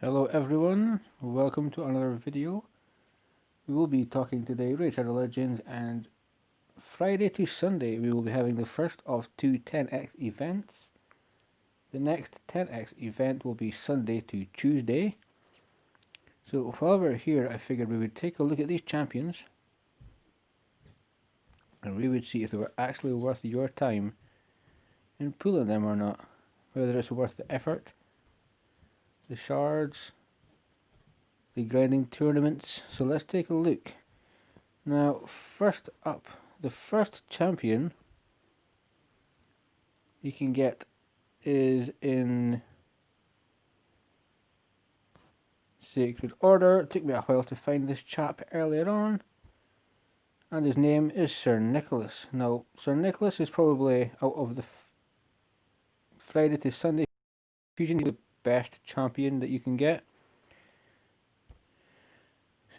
Hello everyone, welcome to another video. We will be talking today Raid Shadow Legends, and Friday to Sunday we will be having the first of two 10x events. The next 10x event will be Sunday to Tuesday. So while we're here, I figured we would take a look at these champions and we would see if they were actually worth your time in pulling them or not. Whether it's worth the effort, the shards, the grinding tournaments. So let's take a look. Now, first up, the first champion you can get is in Sacred Order. It took me a while to find this chap earlier on, and his name is Sir Nicholas. Now, Sir Nicholas is probably out of the Friday to Sunday fusion the best champion that you can get.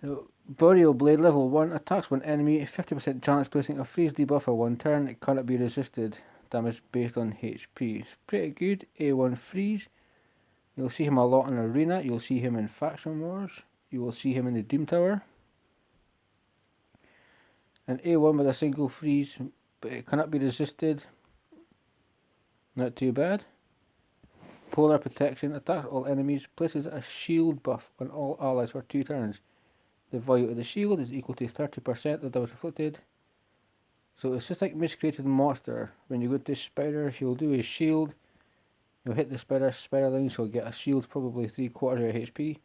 So, Boreal Blade level 1 attacks one enemy, 50% chance placing a freeze debuff for one turn. It cannot be resisted. Damage based on HP. It's pretty good. A1 freeze. You'll see him a lot in Arena. You'll see him in Faction Wars. You will see him in the Doom Tower. An A1 with a single freeze, but it cannot be resisted. Not too bad. Polar Protection attacks all enemies. Places a shield buff on all allies for 2 turns. The value of the shield is equal to 30% of damage inflicted. So it's just like Miscreated Monster. When you go to Spider, he'll do his shield. You'll hit the spider line, so he'll get a shield, probably 3/4 of your HP.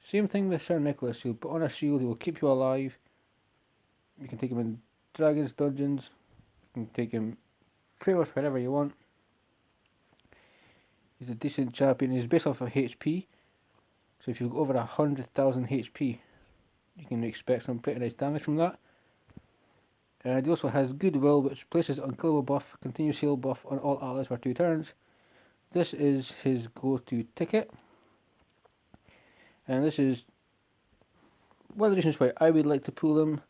Same thing with Sir Nicholas. He'll put on a shield, he will keep you alive. You can take him in dragons, dungeons. You can take him pretty much wherever you want. He's a decent champion. He's based off of HP. So if you go over 100,000 HP, you can expect some pretty nice damage from that. And he also has Goodwill, which places unkillable buff, continuous heal buff on all allies for 2 turns. This is his go-to ticket. And this is one of the reasons why I would like to pull him.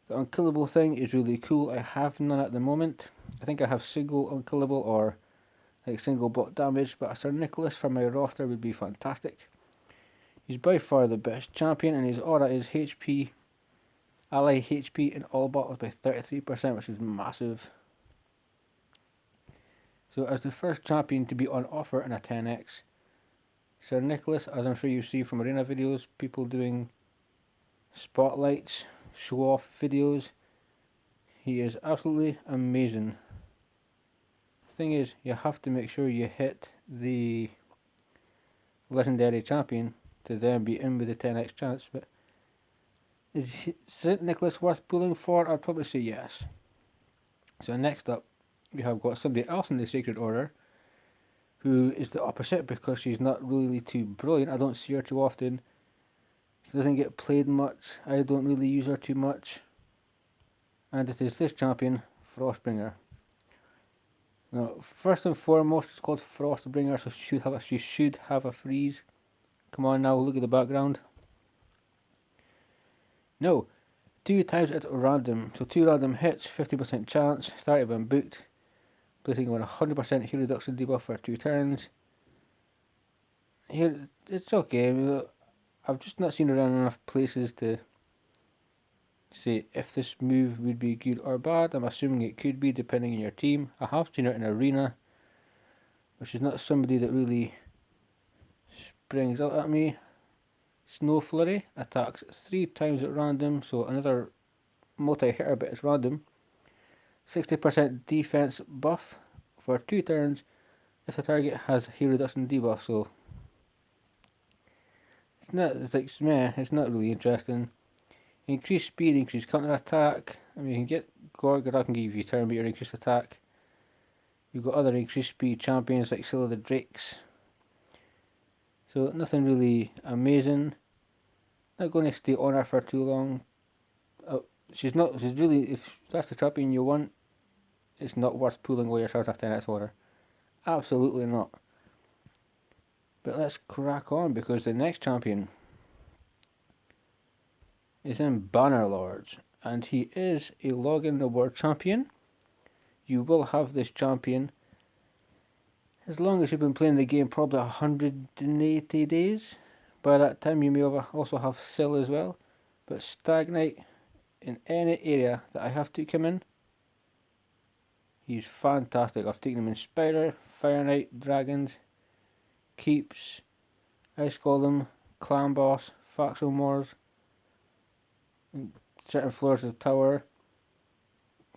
The unkillable thing is really cool. I have none at the moment. I think I have single unkillable or like single block damage, but a Sir Nicholas for my roster would be fantastic. He's by far the best champion, and his aura is HP. Ally HP in all battles by 33%, which is massive. So as the first champion to be on offer in a 10x, Sir Nicholas, as I'm sure you see from arena videos, people doing spotlights, show off videos, he is absolutely amazing. The thing is, you have to make sure you hit the legendary champion to then be in with the 10x chance, but is St. Nicholas worth pulling for? I'd probably say yes. So next up, we have got somebody else in the Sacred Order who is the opposite because she's not really too brilliant. I don't see her too often. She doesn't get played much. I don't really use her too much. And it is this champion, Frostbringer. Now, first and foremost, it's called Frostbringer, so she should have a freeze. Come on now, look at the background. No, 2 times at random. So 2 random hits, 50% chance, started when booked. Placing on 100% heal reduction debuff for 2 turns. Here, it's okay. I've just not seen it around enough places to say if this move would be good or bad. I'm assuming it could be depending on your team. I have seen it in Arena, which is not somebody that really springs out at me. Snow Flurry attacks 3 times at random, so another multi-hitter, but it's random. 60% defense buff for 2 turns if the target has heal reduction debuff, so it's not really interesting. Increased speed, increased counter attack. I mean, you can get Gorgoroth can give you turn meter increased attack. You've got other increased speed champions like Scylla the Drakes. So nothing really amazing. Not going to stay on her for too long. She's really, if that's the champion you want, it's not worth pulling all your shards after 10x order. Absolutely not. But let's crack on, because the next champion is in Bannerlords, and he is a login reward champion. You will have this champion as long as you've been playing the game, probably 180 days. By that time you may also have Sill as well, but Stagnite in any area that I have to come in, he's fantastic. I've taken him in Spider, Fire Knight, Dragons, Keeps, Ice Golem, Clan Boss, Factional Wars, certain floors of the tower.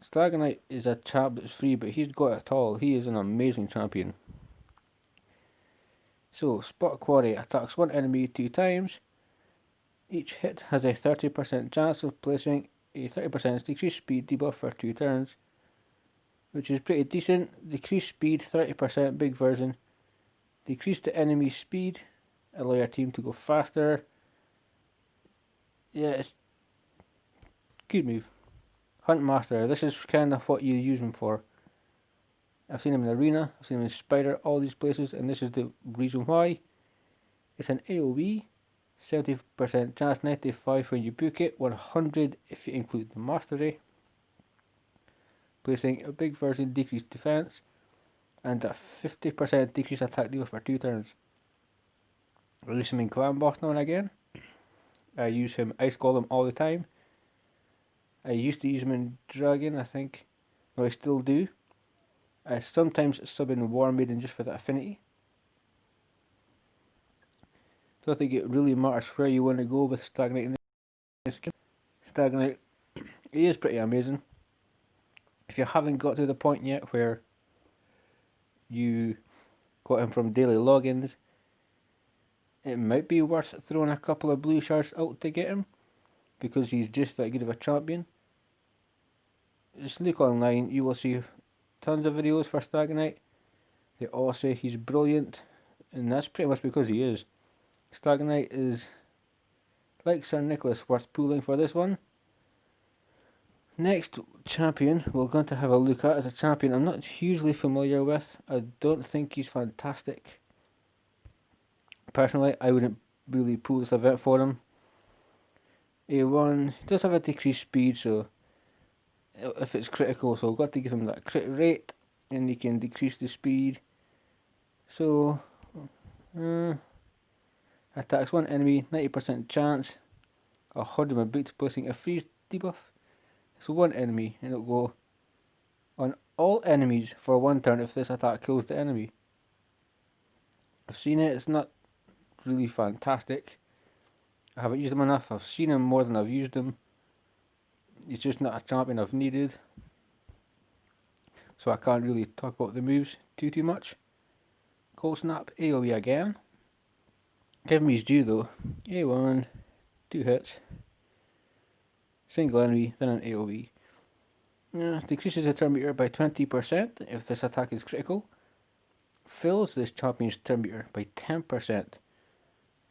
Slagonite is a champ that's free, but he's got it all. He is an amazing champion. So, Spot Quarry attacks one enemy 2 times. Each hit has a 30% chance of placing a 30% decreased speed debuff for 2 turns, which is pretty decent. Decreased speed, 30% big version. Decrease the enemy speed, allow your team to go faster. Yeah, it's good move. Hunt Master, this is kind of what you use him for. I've seen him in Arena, I've seen him in Spider, all these places, and this is the reason why. It's an AoE, 70% chance, 95 when you book it, 100 if you include the mastery. Placing a big version decreased defense, and a 50% decreased attack debuff for 2 turns. I use him in Clan Boss now and again. I use him Ice Golem all the time. I used to use him in Dragon, I think. No, I still do. I sometimes sub in War Maiden just for that affinity. So I think it really matters where you want to go with Stagnite in this game. Stagnite, he is pretty amazing. If you haven't got to the point yet where you got him from daily logins, it might be worth throwing a couple of blue shards out to get him, because he's just that good of a champion. Just look online, you will see tons of videos for Stagonite. They all say he's brilliant, and that's pretty much because he is. Stagonite is, like Sir Nicholas, worth pulling for this one. Next champion we're going to have a look at is a champion I'm not hugely familiar with. I don't think he's fantastic. Personally, I wouldn't really pull this event for him. A1 does have a decreased speed, so if it's critical, so I've got to give him that crit rate, and he can decrease the speed. So attacks one enemy, 90% chance. I'll hold him a boot, placing a freeze debuff. So one enemy, and it'll go on all enemies for 1 turn if this attack kills the enemy. I've seen it, it's not really fantastic. I haven't used him enough, I've seen him more than I've used him. He's just not a champion I've needed. So I can't really talk about the moves too much. Cold Snap, AoE again. Give him his due though. A1, 2 hits. Single enemy, then an AoE. Decreases the turn meter by 20% if this attack is critical. Fills this champion's turn meter by 10%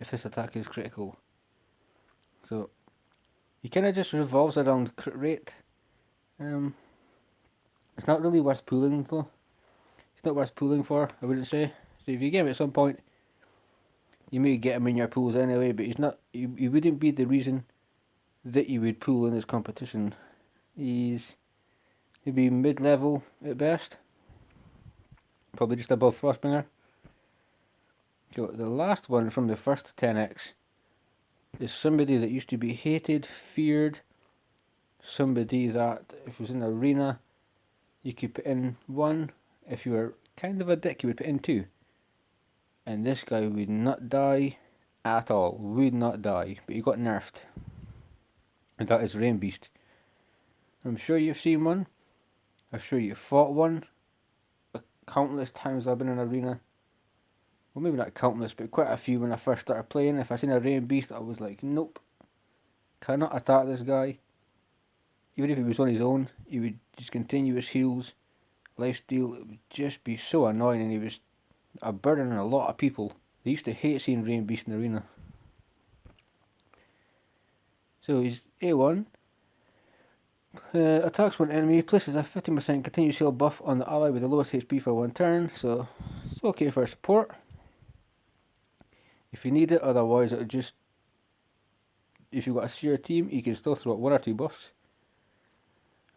if this attack is critical. So he kind of just revolves around crit rate. It's not really worth pulling though. It's not worth pulling for, I wouldn't say. So if you get him at some point, you may get him in your pools anyway, but he's not. He wouldn't be the reason that you would pool in this competition. He'd be mid-level at best, probably just above Frostbringer. So the last one from the first 10x is somebody that used to be hated, feared, somebody that if it was in Arena you could put in 1, if you were kind of a dick you would put in 2, and this guy would not die at all, would not die, but he got nerfed, and that is Rainbeast. I'm sure you've seen one, I'm sure you've fought one. Countless times I've been in Arena, well maybe not countless, but quite a few when I first started playing. If I seen a Rainbeast I was like, nope, cannot attack this guy. Even if he was on his own, he would just continue his heals, lifesteal, it would just be so annoying, and he was a burden on a lot of people. They used to hate seeing Rainbeast in Arena. So he's A1, attacks one enemy, places a 15% continuous heal buff on the ally with the lowest HP for 1 turn, so it's okay for support if you need it. Otherwise it'll just, if you've got a seer team, you can still throw out 1 or 2 buffs.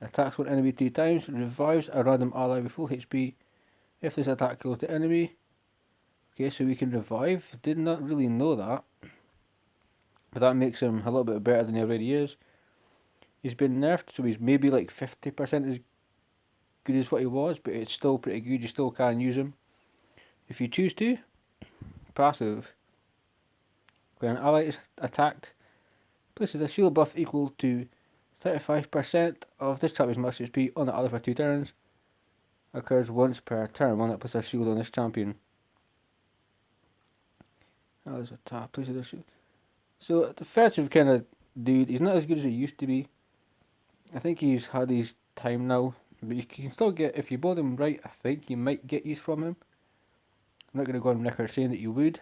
Attacks one enemy 2 times, revives a random ally with full HP if this attack kills the enemy. Okay, so we can revive, did not really know that. but that makes him a little bit better than he already is. He's been nerfed, so he's maybe like 50% as good as what he was, but it's still pretty good. You still can use him if you choose to. Passive. When an ally is attacked, places a shield buff equal to 35% of this champion's max HP on the ally for 2 turns. Occurs once per turn when it puts a shield on this champion. Oh, there's a tap. Places a shield. So, the defensive kind of dude, he's not as good as he used to be. I think he's had his time now, but you can still get, if you build him right, I think you might get use from him. I'm not going to go on record saying that you would.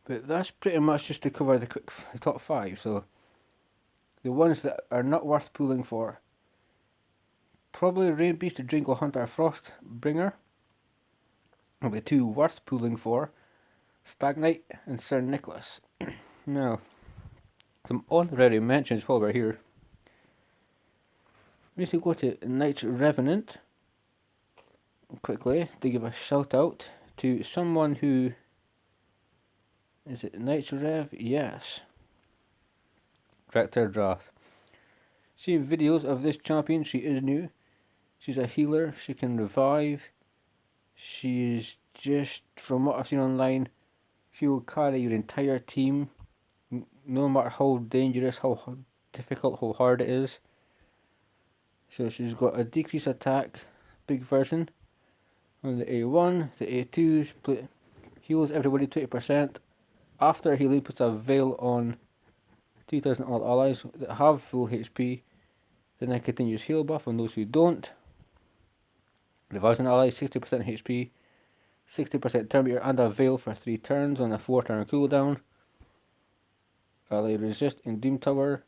But that's pretty much just to cover the top 5. So the ones that are not worth pulling for. Probably Rainbeast, Jingle Hunter, Frostbringer. And the 2 worth pulling for. Slagonite and Sir Nicholas. Now, some honorary mentions while we're here. We need to go to Knight's Revenant quickly to give a shout out to someone who... Is it Knight's Rev? Yes. Director Draft. Seen videos of this champion, she is new. She's a healer, she can revive. She is just, from what I've seen online, she will carry your entire team, no matter how dangerous, how difficult, how hard it is. So she's got a decreased attack, big version. On the A1, the A2 heals everybody 20%. After healing, puts a veil on 2,000 all allies that have full HP. Then a continuous heal buff on those who don't. Revives an ally 60% HP, 60% turn meter, and a veil for 3 turns on a 4 turn cooldown. Ally resist in Doom Tower.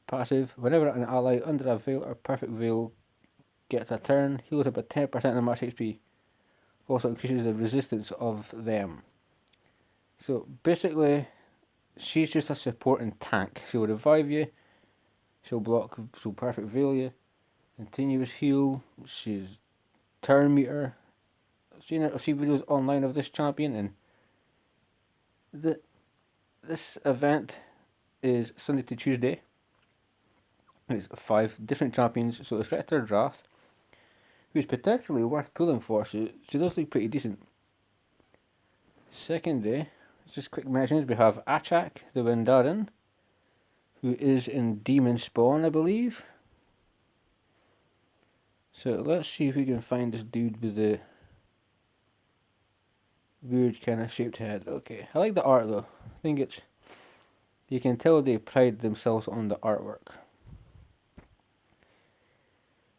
Passive. Whenever an ally under a veil or perfect veil gets a turn, heals up at 10% of the max HP. Also increases the resistance of them. So basically, she's just a supporting tank. She'll revive you, she'll block, she'll perfect veil you, continuous heal, she's turn meter. I've seen videos online of this champion, and this event is Sunday to Tuesday. It's 5 different champions, so it's Rector Draft, who's potentially worth pulling for. She does look pretty decent. Second day, just quick mentions, we have Achack the Vandarin, who is in Demon Spawn, I believe. So let's see if we can find this dude with the weird kind of shaped head. Okay, I like the art though. I think it's, you can tell they pride themselves on the artwork.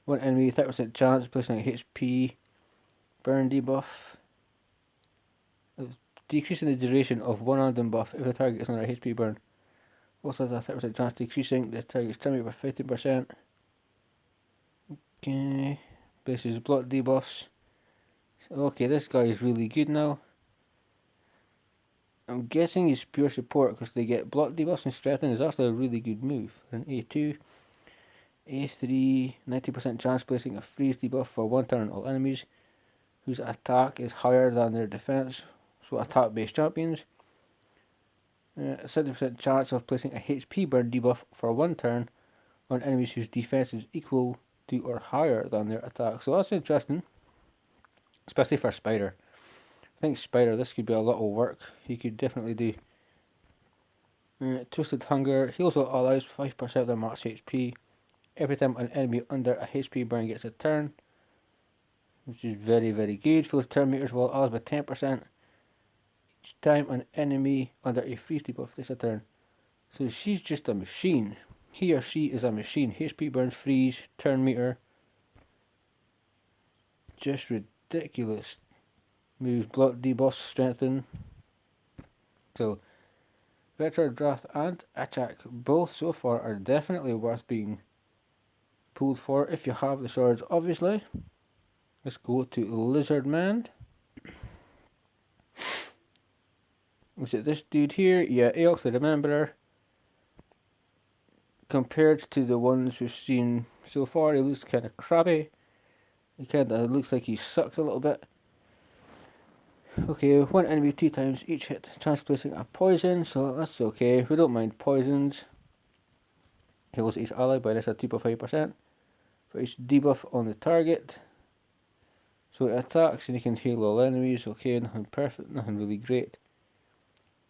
One enemy, 30% chance of placing a HP burn debuff. Decreasing the duration of one random buff if the target is under a HP burn. Also has a 30% chance decreasing the target's turn by 15%. Okay, bases block debuffs. Okay, this guy is really good now. I'm guessing he's pure support because they get block debuffs and strengthen is actually a really good move. An A2, A3, 90% chance placing a freeze debuff for 1 turn on all enemies whose attack is higher than their defense. So attack based champions. 70% chance of placing a HP burn debuff for 1 turn on enemies whose defense is equal to or higher than their attack. So that's interesting, especially for Spider. I think Spider, this could be a lot of work he could definitely do. Twisted Hunger heals all allies 5% of their max HP every time an enemy under a HP burn gets a turn, which is very, very good. Fills turn meters while allies by 10% each time an enemy under a freeze debuff takes a turn. So she's just a machine. He or she is a machine. HP burns, freeze, turn meter. Just ridiculous. Moves, block, debuffs, strengthen. So, Retro Draft and Achack, both so far are definitely worth being pulled for if you have the swords, obviously. Let's go to Lizardman. Was it this dude here? Yeah, Achack the Vandarin. Compared to the ones we've seen so far, he looks kind of crabby. He kind of looks like he sucks a little bit. Okay, one enemy 2 times each hit, chance placing a poison, so that's okay. We don't mind poisons. Heals each ally by less than 2.5% for each debuff on the target. So it attacks and you can heal all enemies. Okay, nothing perfect, nothing really great.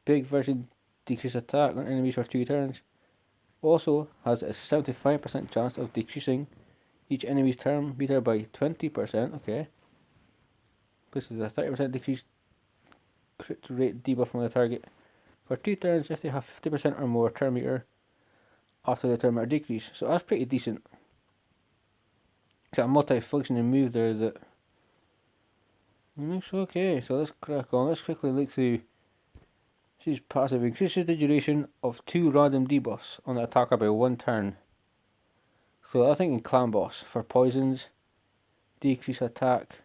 Big version decrease attack on enemies for 2 turns. Also has a 75% chance of decreasing each enemy's turn meter by 20%. Okay. This is a 30% decrease crit rate debuff on the target for 2 turns if they have 50% or more turn meter after the turn meter decrease. So that's pretty decent. It's got a multi-functioning move there that looks okay. So let's crack on. Let's quickly look through. This passive increases the duration of 2 random debuffs on the attacker by 1 turn. So I think in clan boss for poisons, decrease attack,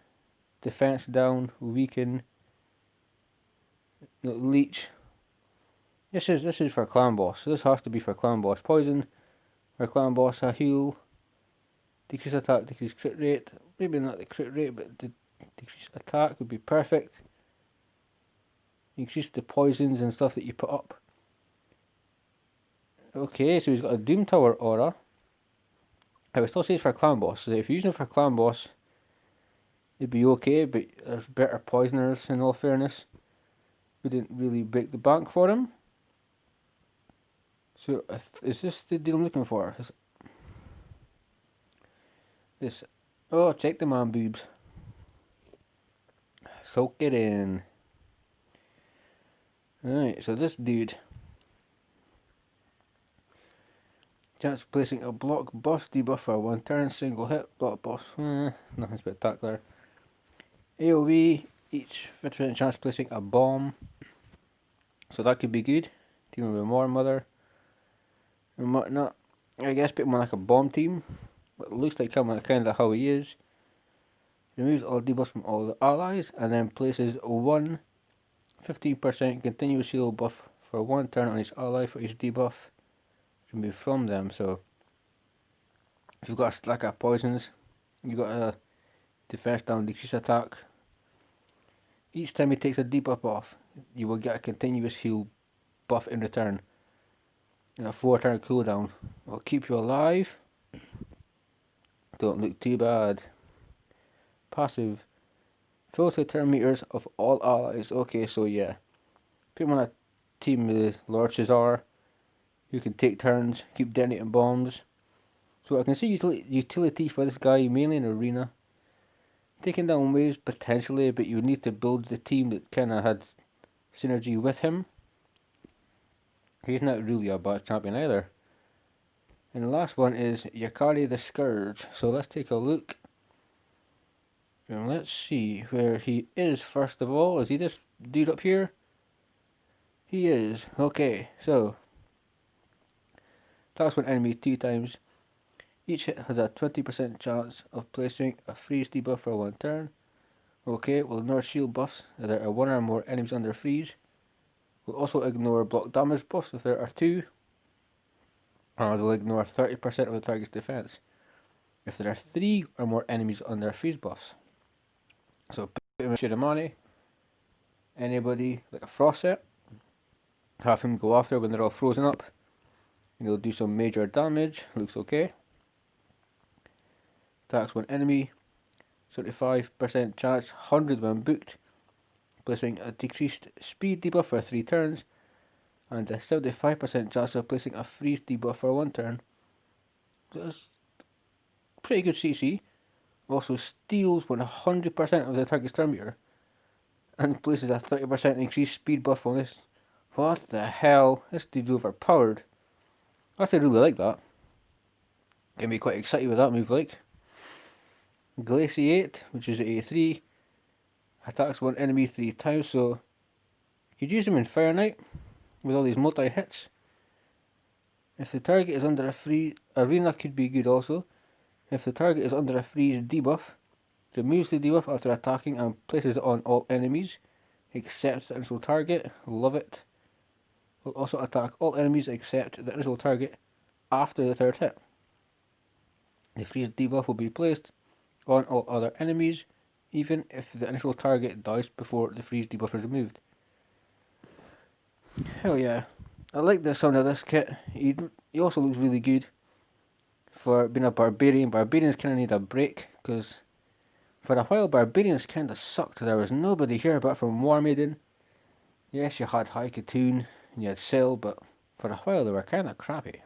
defense down, weaken, leech. This is for clan boss. So this has to be for clan boss. Poison for clan boss, a heal, decrease attack, decrease crit rate. Maybe not the crit rate, but the decrease attack would be perfect. Increase the poisons and stuff that you put up. Okay, so he's got a Doom Tower aura. I would still say it's for clan boss. So if you're using it for clan boss, it'd be okay, but there's better poisoners in all fairness. We didn't really break the bank for him. So is this the deal I'm looking for? This. Oh, check the man boobs. Soak it in. Alright, so this dude. Chance placing a block boss debuff for 1 turn, single hit, block boss. Nothing spectacular. AoE, each 50% chance placing a bomb. So that could be good. Dealing with more mother and whatnot. I guess a bit more like a bomb team. But it looks like kind of how he is. Removes all debuffs from all the allies and then places one 15% continuous heal buff for 1 turn on each ally for each debuff removed from them. So if you've got a stack of poisons, you've got a defense down, decrease attack. Each time he takes a debuff off, you will get a continuous heal buff in return. And a 4 turn cooldown. It'll keep you alive. Don't look too bad. Passive. Fills the turn meters of all allies. Okay, so yeah. Put him on a team with Lord Cesar. You can take turns, keep detonating bombs. So I can see utility for this guy mainly in arena. Taking down waves potentially, but you would need to build the team that kind of had synergy with him. He's not really a bad champion either. And the last one is Achack the Scourge. So let's take a look. And let's see where he is first of all. Is he this dude up here? He is. Okay, so attacks one enemy 2 times. Each hit has a 20% chance of placing a freeze debuff for 1 turn. Okay, we'll ignore shield buffs if there are 1 or more enemies under freeze. We'll also ignore block damage buffs if there are 2. And we'll ignore 30% of the target's defense if there are 3 or more enemies under freeze buffs. So put him in Shiramani, anybody like a frost set, have him go after when they're all frozen up, and he'll do some major damage. Looks okay. Attacks one enemy, 75% chance, 100 when booked, placing a decreased speed debuff for 3 turns, and a 75% chance of placing a freeze debuff for 1 turn. So that's pretty good CC. Also steals 100% of the target's turn meter, and places a 30% increased speed buff on this. What the hell? This dude's overpowered. I actually really like that. Get me quite excited with that move, like. Glaciate, which is A3, attacks one enemy 3 times, so you could use them in Fire Knight with all these multi hits. If the target is under a freeze, Arena could be good also. If the target is under a freeze debuff, removes the debuff after attacking and places it on all enemies, except the initial target. Love it. Will also attack all enemies except the initial target after the 3rd hit. The freeze debuff will be placed on all other enemies, even if the initial target dies before the freeze debuff is removed. Hell yeah. I like the sound of this kit. He also looks really good for being a barbarian. Barbarians kind of need a break, because for a while barbarians kind of sucked. There was nobody here but from War Maiden. Yes, you had High Katoon and you had Syl, but for a while they were kind of crappy.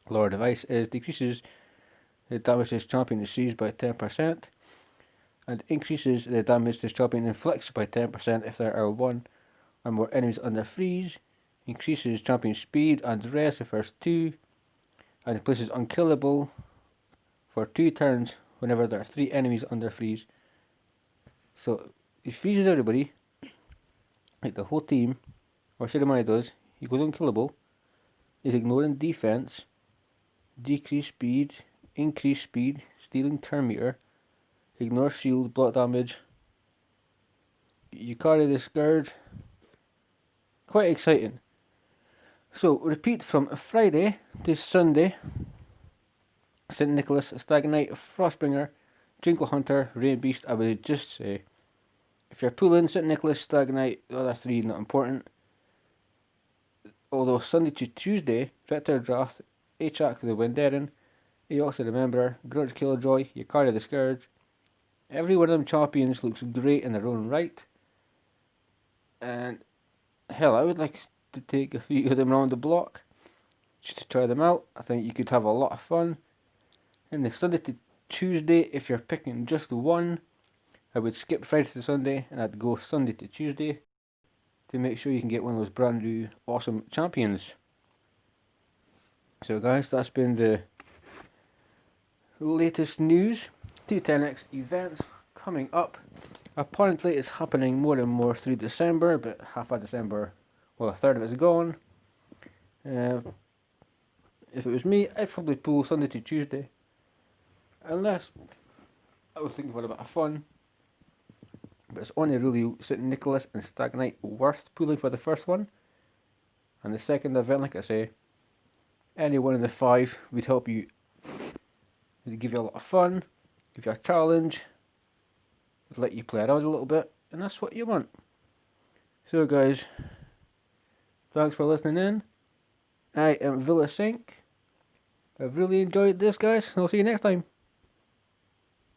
Lord of Ice decreases the damage this champion receives by 10%, and increases the damage this champion inflicts by 10% if there are one or more enemies under freeze, increases champion speed and rest the first 2, and places unkillable for 2 turns whenever there are 3 enemies under freeze. So he freezes everybody, like the whole team, or Slagonite does. He goes unkillable, is ignoring defense, decrease speed, increase speed, stealing turn meter, ignore shield, block damage. You carry the Scourge. Quite exciting. So repeat from Friday to Sunday. St. Nicholas, Slagonite, Frostbringer, Jingle Hunter, Rainbeast. I would just say, if you're pulling St. Nicholas, Slagonite, the other 3 not important. Although Sunday to Tuesday, Rector Drath, Achack the Vandarin, Aeox the Rememberer, Grudge Killjoy, you carry the Scourge. Every one of them champions looks great in their own right. And hell, I would like to take a few of them around the block just to try them out. I think you could have a lot of fun. And the Sunday to Tuesday, if you're picking just one, I would skip Friday to Sunday and I'd go Sunday to Tuesday to make sure you can get one of those brand new awesome champions. So guys, that's been the latest news. 210X events coming up. Apparently it's happening more and more through December, but half of December, well, a third of it's gone. If it was me, I'd probably pull Sunday to Tuesday. Unless I was thinking for a bit of fun. But it's only really St. Nicholas and Slagonite worth pulling for the first one. And the second event, like I say, any one of the 5 would help you. It'd give you a lot of fun, give you a challenge, let you play around a little bit, and that's what you want. So guys, thanks for listening in. I am Vilisink. I've really enjoyed this, guys, and I'll see you next time.